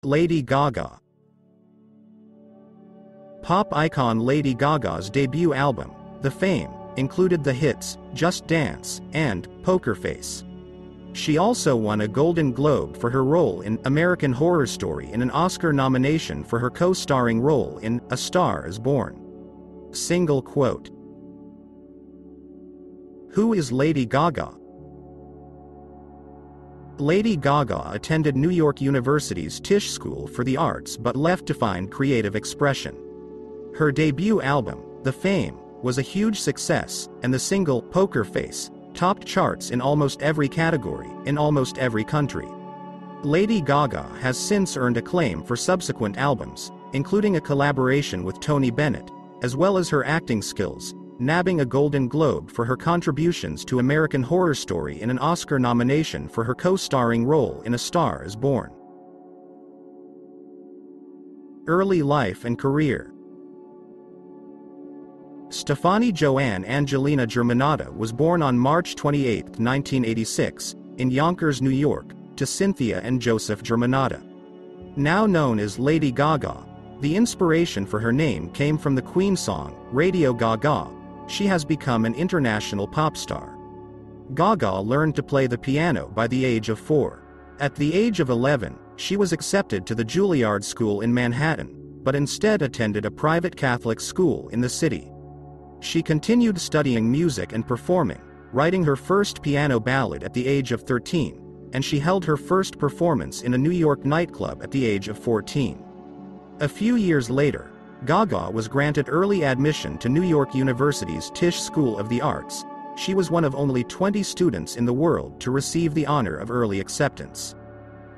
Lady Gaga. Pop icon Lady Gaga's debut album, The Fame, included the hits Just Dance and Poker Face. She also won a Golden Globe for her role in American Horror Story and an Oscar nomination for her co-starring role in A Star is Born. Single quote. Who is Lady Gaga? Lady Gaga attended New York University's Tisch School for the Arts but left to find creative expression. Her debut album, The Fame, was a huge success, and the single Poker Face topped charts in almost every category, in almost every country. Lady Gaga has since earned acclaim for subsequent albums, including a collaboration with Tony Bennett, as well as her acting skills, nabbing a Golden Globe for her contributions to American Horror Story and an Oscar nomination for her co-starring role in A Star is Born. Early life and career. Stefani Joanne Angelina Germanotta was born on March 28, 1986, in Yonkers, New York, to Cynthia and Joseph Germanotta. Now known as Lady Gaga, the inspiration for her name came from the Queen song, Radio Gaga. She has become an international pop star. Gaga learned to play the piano by the age of 4. At the age of 11, she was accepted to the Juilliard School in Manhattan, but instead attended a private Catholic school in the city. She continued studying music and performing, writing her first piano ballad at the age of 13, and she held her first performance in a New York nightclub at the age of 14. A few years later, Gaga was granted early admission to New York University's Tisch School of the Arts. She was one of only 20 students in the world to receive the honor of early acceptance.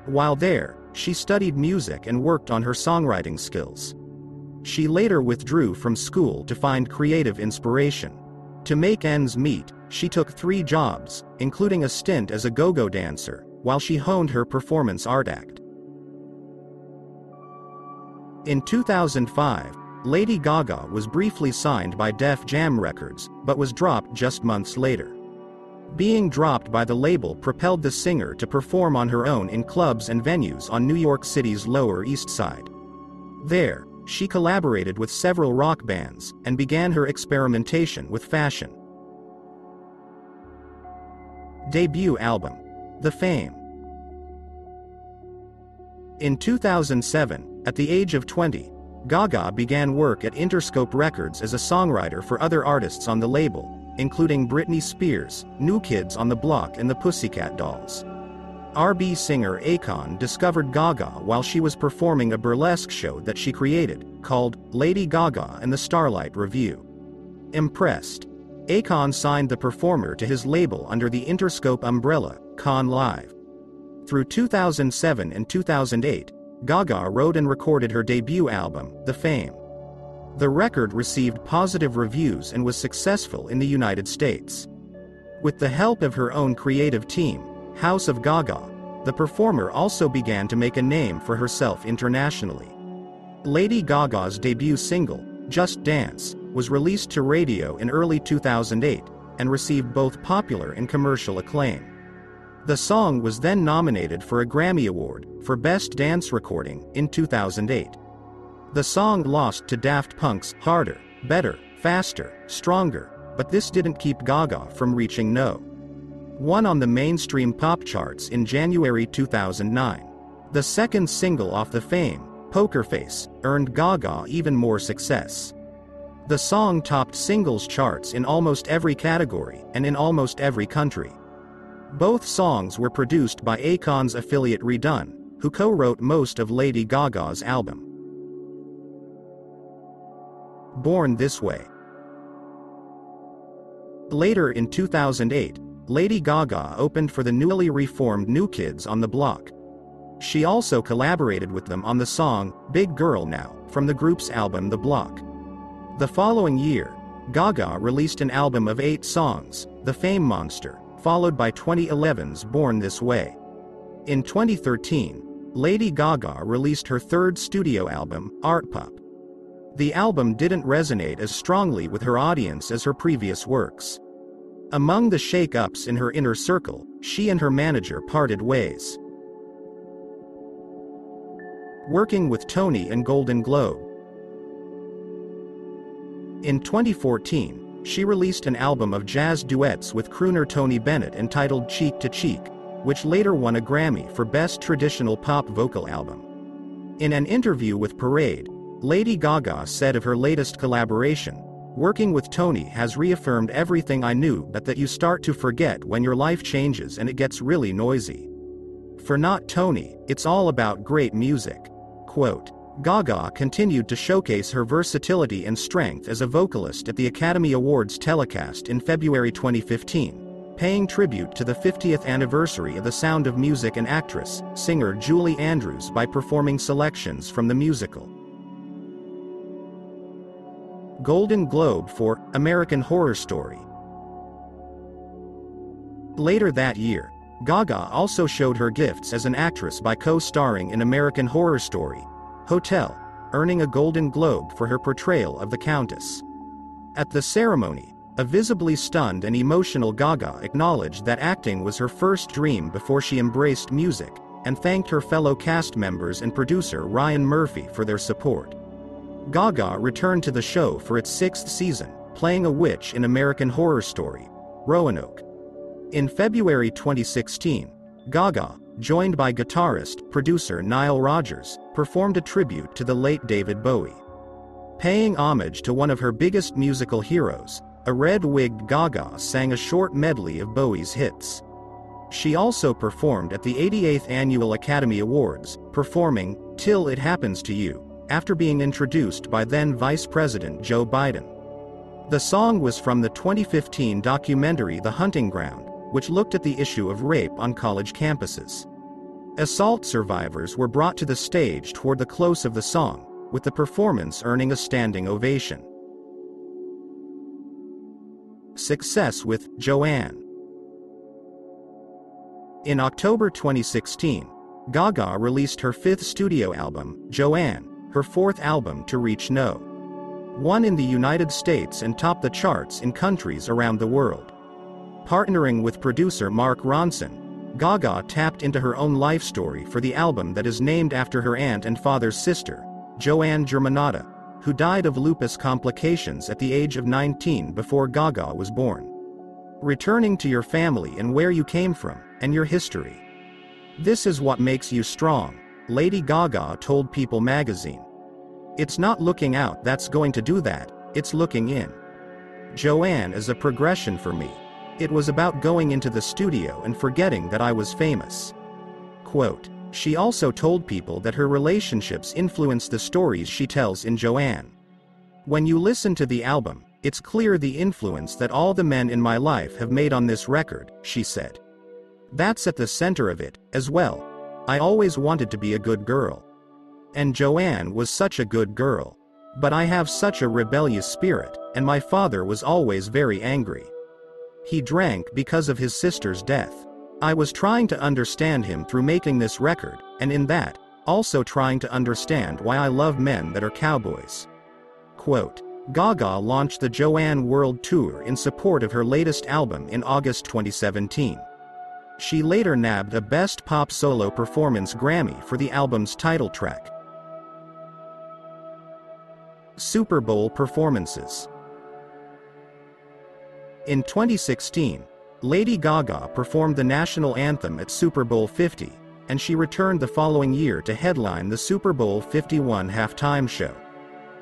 While there, she studied music and worked on her songwriting skills. She later withdrew from school to find creative inspiration. To make ends meet, she took 3 jobs, including a stint as a go-go dancer, while she honed her performance art act. In 2005, Lady Gaga was briefly signed by Def Jam Records, but was dropped just months later. Being dropped by the label propelled the singer to perform on her own in clubs and venues on New York City's Lower East Side. There, she collaborated with several rock bands, and began her experimentation with fashion. Debut album, The Fame. In 2007, at the age of 20, Gaga began work at Interscope Records as a songwriter for other artists on the label, including Britney Spears, New Kids on the Block and the Pussycat Dolls. R&B singer Akon discovered Gaga while she was performing a burlesque show that she created, called Lady Gaga and the Starlight Review. Impressed, Akon signed the performer to his label under the Interscope umbrella, Con Live. Through 2007 and 2008, Gaga wrote and recorded her debut album, The Fame. The record received positive reviews and was successful in the United States. With the help of her own creative team, House of Gaga, the performer also began to make a name for herself internationally. Lady Gaga's debut single, Just Dance, was released to radio in early 2008, and received both popular and commercial acclaim. The song was then nominated for a Grammy Award for Best Dance Recording in 2008. The song lost to Daft Punk's Harder, Better, Faster, Stronger, but this didn't keep Gaga from reaching No. 1 on the mainstream pop charts in January 2009. The second single off The Fame, Poker Face, earned Gaga even more success. The song topped singles charts in almost every category and in almost every country. Both songs were produced by Akon's affiliate Redone, who co-wrote most of Lady Gaga's album. Born This Way. Later in 2008, Lady Gaga opened for the newly reformed New Kids on the Block. She also collaborated with them on the song, Big Girl Now, from the group's album The Block. The following year, Gaga released an album of 8 songs, The Fame Monster, followed by 2011's Born This Way. In 2013, Lady Gaga released her third studio album, Art Pop. The album didn't resonate as strongly with her audience as her previous works. Among the shake-ups in her inner circle, she and her manager parted ways. working with Tony and Golden Globe. In 2014, she released an album of jazz duets with crooner Tony Bennett entitled Cheek to Cheek, which later won a Grammy for Best Traditional Pop Vocal Album. In an interview with Parade, Lady Gaga said of her latest collaboration, "Working with Tony has reaffirmed everything I knew, but that you start to forget when your life changes and it gets really noisy. For not Tony, it's all about great music." Quote, Gaga continued to showcase her versatility and strength as a vocalist at the Academy Awards telecast in February 2015, paying tribute to the 50th anniversary of The Sound of Music and actress, singer Julie Andrews by performing selections from the musical. Golden Globe for American Horror Story. Later that year, Gaga also showed her gifts as an actress by co-starring in American Horror Story, Hotel, earning a Golden Globe for her portrayal of the Countess. At the ceremony, a visibly stunned and emotional Gaga acknowledged that acting was her first dream before she embraced music, and thanked her fellow cast members and producer Ryan Murphy for their support. Gaga returned to the show for its 6th season, playing a witch in American Horror Story, Roanoke. In February 2016, Gaga, joined by guitarist-producer Nile Rodgers, performed a tribute to the late David Bowie. Paying homage to one of her biggest musical heroes, a red-wigged Gaga sang a short medley of Bowie's hits. She also performed at the 88th Annual Academy Awards, performing "Till It Happens to You," after being introduced by then Vice President Joe Biden. The song was from the 2015 documentary The Hunting Ground, which looked at the issue of rape on college campuses. Assault survivors were brought to the stage toward the close of the song, with the performance earning a standing ovation. Success with Joanne. In October 2016, Gaga released her 5th studio album, Joanne, her 4th album to reach No. 1 in the United States and top the charts in countries around the world. Partnering with producer Mark Ronson, Gaga tapped into her own life story for the album that is named after her aunt and father's sister, Joanne Germanotta, who died of lupus complications at the age of 19 before Gaga was born. Returning to your family and where you came from, and your history. This is what makes you strong, Lady Gaga told People magazine. It's not looking out that's going to do that, it's looking in. Joanne is a progression for me. It was about going into the studio and forgetting that I was famous. Quote, she also told People that her relationships influence the stories she tells in Joanne. When you listen to the album, it's clear the influence that all the men in my life have made on this record, she said. That's at the center of it, as well. I always wanted to be a good girl. And Joanne was such a good girl. But I have such a rebellious spirit, and my father was always very angry. He drank because of his sister's death. I was trying to understand him through making this record, and in that, also trying to understand why I love men that are cowboys. Quote, Gaga launched the Joanne World Tour in support of her latest album in August 2017. She later nabbed a Best Pop Solo Performance Grammy for the album's title track. Super Bowl performances. In 2016, Lady Gaga performed the national anthem at Super Bowl 50, and she returned the following year to headline the Super Bowl 51 halftime show.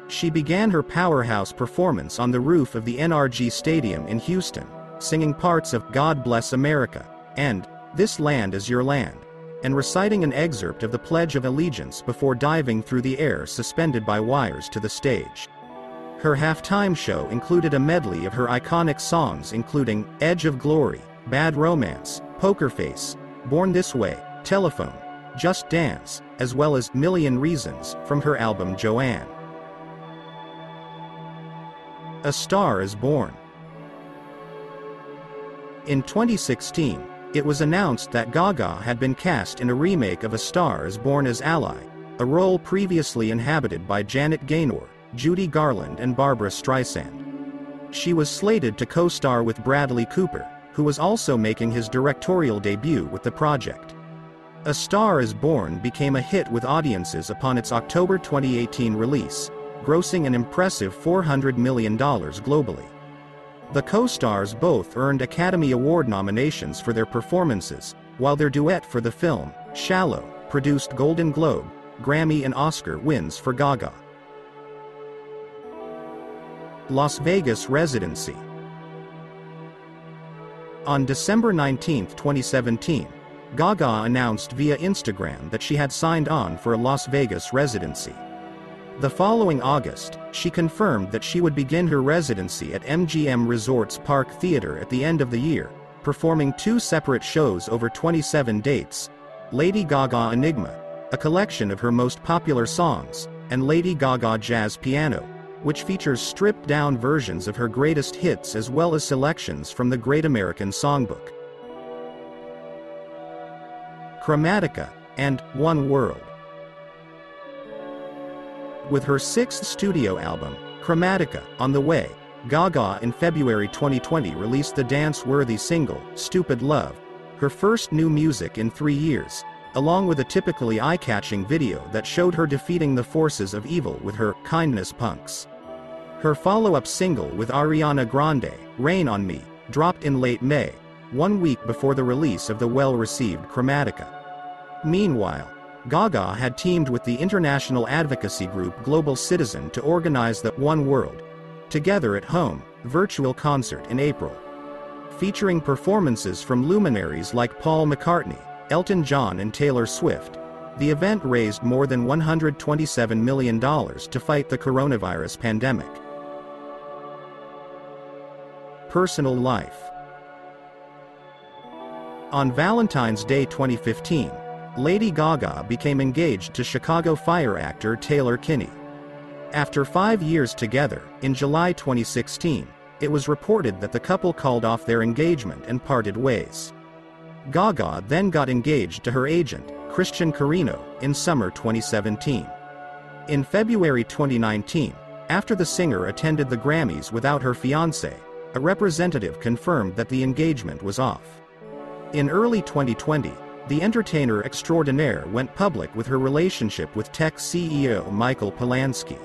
She began her powerhouse performance on the roof of the NRG Stadium in Houston, singing parts of God Bless America and This Land Is Your Land, and reciting an excerpt of the Pledge of Allegiance before diving through the air suspended by wires to the stage. Her halftime show included a medley of her iconic songs including Edge of Glory, Bad Romance, Poker Face, Born This Way, Telephone, Just Dance, as well as Million Reasons from her album Joanne. A Star is Born. In 2016, it was announced that Gaga had been cast in a remake of A Star is Born as Ally, a role previously inhabited by Janet Gaynor, Judy Garland and Barbra Streisand. She was slated to co-star with Bradley Cooper, who was also making his directorial debut with the project. A Star Is Born became a hit with audiences upon its October 2018 release, grossing an impressive $400 million globally. The co-stars both earned Academy Award nominations for their performances, while their duet for the film, Shallow, produced Golden Globe, Grammy and Oscar wins for Gaga. Las Vegas residency. On December 19, 2017, Gaga announced via Instagram that she had signed on for a Las Vegas residency. The following August, she confirmed that she would begin her residency at MGM Resorts Park Theater at the end of the year, performing 2 separate shows over 27 dates: Lady Gaga Enigma, a collection of her most popular songs, and Lady Gaga Jazz Piano, which features stripped-down versions of her greatest hits as well as selections from the Great American Songbook. Chromatica, and One World. With her 6th studio album, Chromatica, on the way, Gaga in February 2020 released the dance-worthy single, Stupid Love, her first new music in 3 years, along with a typically eye-catching video that showed her defeating the forces of evil with her Kindness Punks. Her follow-up single with Ariana Grande, Rain on Me, dropped in late May, 1 week before the release of the well-received Chromatica. Meanwhile, Gaga had teamed with the international advocacy group Global Citizen to organize the One World, Together at Home virtual concert in April. Featuring performances from luminaries like Paul McCartney, Elton John and Taylor Swift, the event raised more than $127 million to fight the coronavirus pandemic. Personal life. On Valentine's Day 2015, Lady Gaga became engaged to Chicago Fire actor Taylor Kinney. After 5 years together, in July 2016, it was reported that the couple called off their engagement and parted ways. Gaga then got engaged to her agent, Christian Carino, in summer 2017. In February 2019, after the singer attended the Grammys without her fiancé, a representative confirmed that the engagement was off. In early 2020, the entertainer extraordinaire went public with her relationship with tech CEO Michael Polanski.